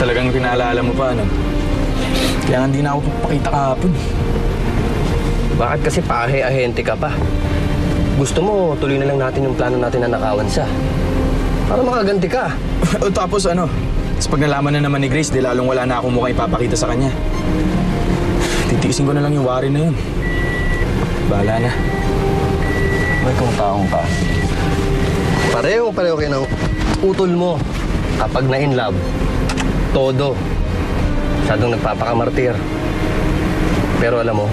Talagang pinaalala mo pa, ano? Kaya nga hindi na ako papakita kahapon. Bakit kasi pahe-ahente ka pa? Gusto mo, tuloy na lang natin yung plano natin na nakawan siya. Para makaganti ka. O tapos ano? Tapos pag nalaman na naman ni Grace, di lalong wala na akong mukhang ipapakita sa kanya. Titiisin ko na lang yung worry na yun. Bahala na. May kung taong ka. Pareho kayo ng utol mo. Kapag na-in love, todo. Masyadong nagpapakamartir. Pero alam mo,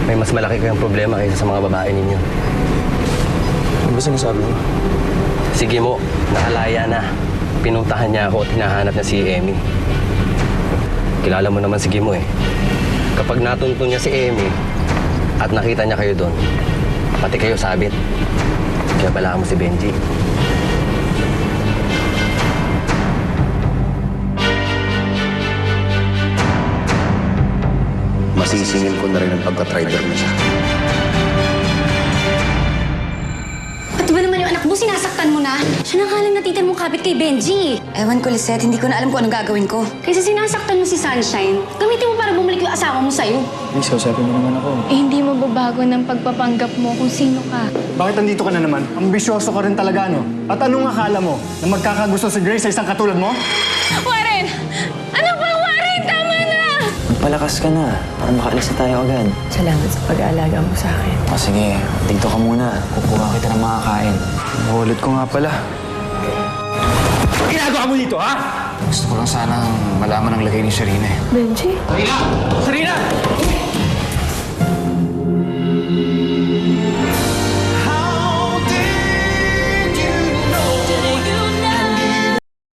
may mas malaki kayong problema kaysa sa mga babae ninyo. Ano ba sinasabi mo? Sige mo, nakalaya na. Pinuntahan niya ako at hinahanap niya si Emmy. Kilala mo naman si Gimo eh. Kapag natuntun niya si Emmy at nakita niya kayo doon, pati kayo sabit. Kaya balaan mo si Benji. Masisingil ko na rin ang pagka-driver mo siya. Pati ba naman yung anak mo, sinasaktan mo na? Siya na nga lang natitir mong kapit kay Benji. Ewan ko, Lisette, hindi ko na alam kung anong gagawin ko. Kaysa sinasaktan mo si Sunshine, gamitin mo para bumalik yung asawa mo sa'yo. Please, kausapin mo naman ako. Eh, hindi mababago ng pagpapanggap mo kung sino ka. Bakit nandito ka na naman? Ambisyoso ka rin talaga, no? At anong akala mo? Na magkakagusto si Grace sa isang katulad mo? Warren! Ano ba, Warren? Tama na! Magpalakas ka na, para makaalis na tayo agad. Salamat sa pag-aalaga mo sa akin. O sige, dito ka muna. Kukuha kita ng mga kain. Nahulit ko nga pala. Ano ginagawa mo dito, ha? Gusto ko lang sanang malaman ang lagay ni Sharina eh. Benji? Sarina!